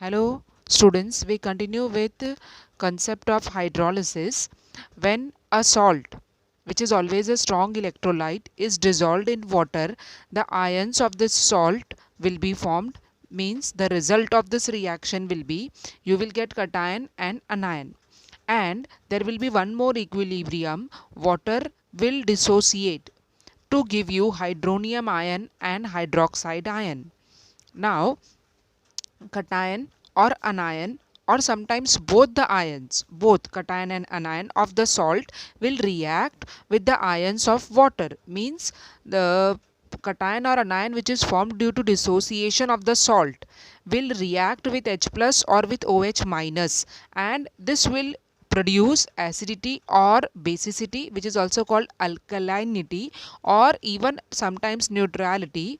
Hello students, we continue with the concept of hydrolysis. When a salt, which is always a strong electrolyte, is dissolved in water, the ions of this salt will be formed. Means the result of this reaction will be you will get cation and anion. And there will be one more equilibrium. Water will dissociate to give you hydronium ion and hydroxide ion. Now cation or anion, or sometimes both the ions, both cation and anion of the salt will react with the ions of water. Means the cation or anion which is formed due to dissociation of the salt will react with H plus or with OH minus, and this will produce acidity or basicity, which is also called alkalinity, or even sometimes neutrality,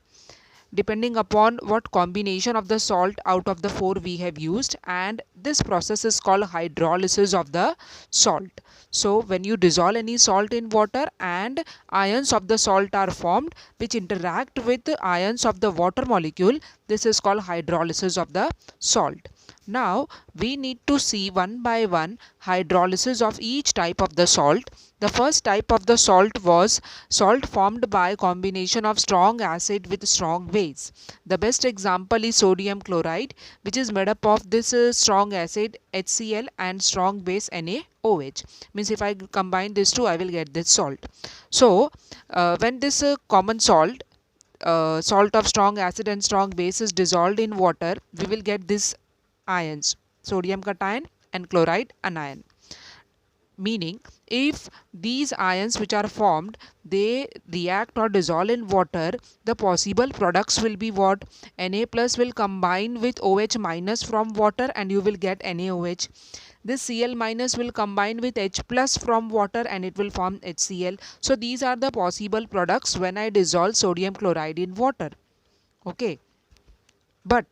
depending upon what combination of the salt out of the four we have used. And this process is called hydrolysis of the salt. So when you dissolve any salt in water and ions of the salt are formed which interact with the ions of the water molecule, this is called hydrolysis of the salt. Now we need to see one by one hydrolysis of each type of the salt. The first type of the salt was salt formed by combination of strong acid with strong base. The best example is sodium chloride, which is made up of this strong acid HCl and strong base NaOH. Means if I combine these two, I will get this salt. So when this common salt, salt of strong acid and strong base is dissolved in water, we will get this ions, sodium cation and chloride anion. Meaning if these ions which are formed, they react or dissolve in water, the possible products will be what? Na plus will combine with OH minus from water and you will get NaOH. This Cl minus will combine with H plus from water and it will form HCl. So these are the possible products when I dissolve sodium chloride in water. Okay, but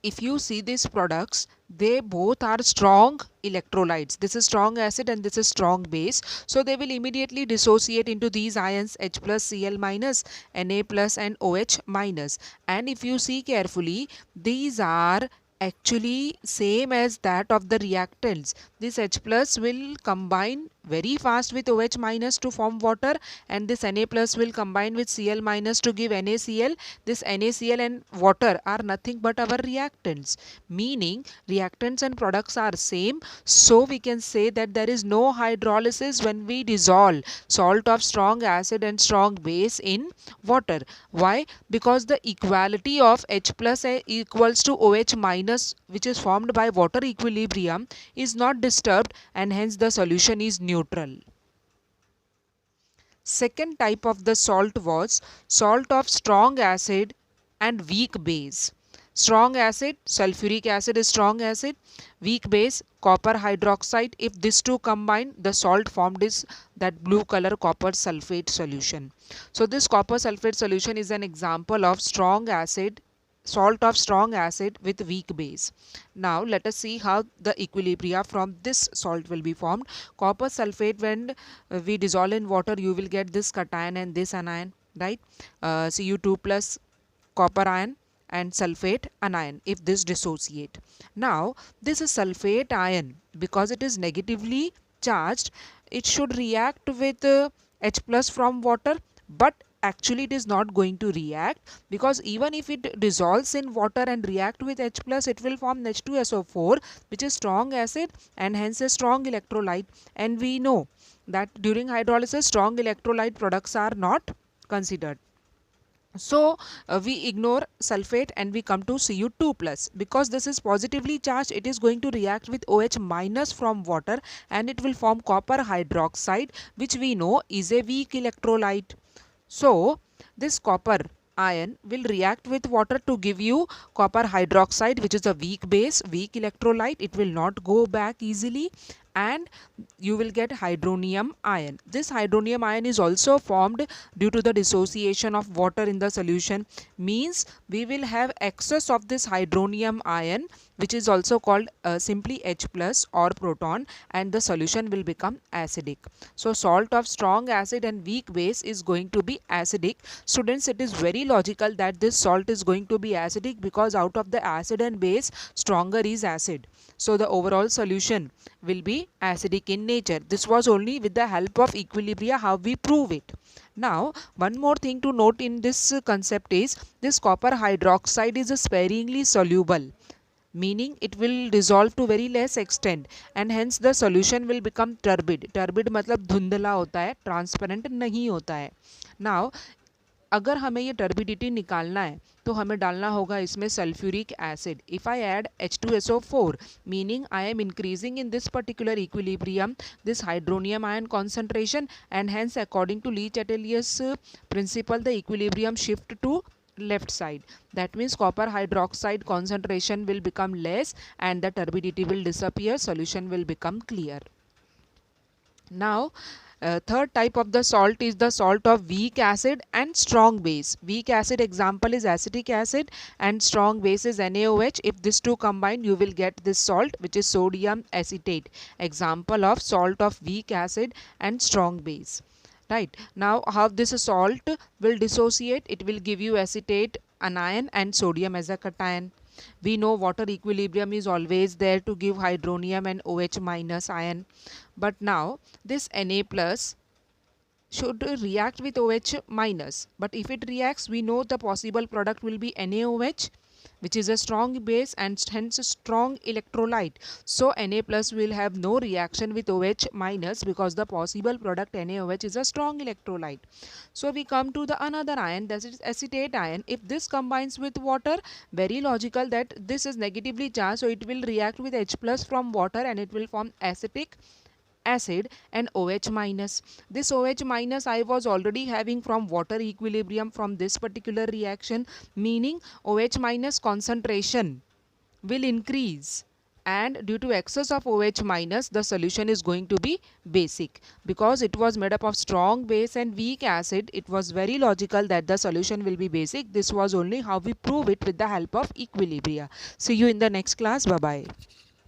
if you see these products, they both are strong electrolytes. This is strong acid and this is strong base. So they will immediately dissociate into these ions H plus Cl minus, Na plus and OH minus. And if you see carefully, these are actually same as that of the reactants. This H plus will combine very fast with OH minus to form water, and this Na plus will combine with Cl minus to give NaCl. This NaCl and water are nothing but our reactants, meaning reactants and products are same. So we can say that there is no hydrolysis when we dissolve salt of strong acid and strong base in water. Why? Because the equality of H plus equals to OH minus, which is formed by water equilibrium, is not disturbed, and hence the solution is neutral. Second type of the salt was salt of strong acid and weak base. Strong acid, sulfuric acid is strong acid. Weak base, copper hydroxide. If these two combine, the salt formed is that blue color copper sulfate solution. So this copper sulfate solution is an example of strong acid, salt of strong acid with weak base. Now let us see how the equilibria from this salt will be formed. Copper sulfate, when we dissolve in water, you will get this cation and this anion, right? Cu2 plus copper ion and sulfate anion if this dissociate. Now this is sulfate ion, because it is negatively charged, it should react with H plus from water, but actually it is not going to react, because even if it dissolves in water and react with H plus, it will form H2SO4, which is strong acid and hence a strong electrolyte. And we know that during hydrolysis strong electrolyte products are not considered. So we ignore sulfate and we come to Cu2 plus. Because this is positively charged, it is going to react with OH minus from water and it will form copper hydroxide, which we know is a weak electrolyte. So this copper ion will react with water to give you copper hydroxide, which is a weak base, weak electrolyte. It will not go back easily and you will get hydronium ion. This hydronium ion is also formed due to the dissociation of water in the solution. Means we will have excess of this hydronium ion which is also called simply H plus or proton, and the solution will become acidic. So salt of strong acid and weak base is going to be acidic. Students, it is very logical that this salt is going to be acidic because out of the acid and base, stronger is acid. So the overall solution will be acidic in nature. This was only with the help of equilibria how we prove it. Now, one more thing to note in this concept is this copper hydroxide is sparingly soluble, meaning it will dissolve to very less extent, and hence the solution will become turbid. Turbid मतलब धुंधला होता है, transparent नहीं होता है. Now, अगर हमें ये टर्बिडिटी निकालना है तो हमें डालना होगा इसमें sulphuric acid. If I add H2SO4, meaning I am increasing in this particular equilibrium this hydronium ion concentration, and hence according to Le-Chatelier's principle the equilibrium shift to left side. That means copper hydroxide concentration will become less and the turbidity will disappear, solution will become clear. Now, third type of the salt is the salt of weak acid and strong base. Weak acid example is acetic acid and strong base is NaOH. If these two combine, you will get this salt, which is sodium acetate. Example of salt of weak acid and strong base. Right. Now, how this salt will dissociate? It will give you acetate, anion, and sodium as a cation. We know water equilibrium is always there to give hydronium and OH minus ion. But now this Na plus should react with OH minus. But if it reacts, we know the possible product will be NaOH, which is a strong base and hence a strong electrolyte. So Na plus will have no reaction with OH minus because the possible product NaOH is a strong electrolyte. So we come to the another ion, that is acetate ion. If this combines with water, very logical that this is negatively charged, so it will react with H plus from water and it will form acetic acid and OH minus. This OH minus I was already having from water equilibrium from this particular reaction, meaning OH minus concentration will increase, and due to excess of OH minus the solution is going to be basic. Because it was made up of strong base and weak acid, it was very logical that the solution will be basic. This was only how we prove it with the help of equilibria. See you in the next class. Bye bye.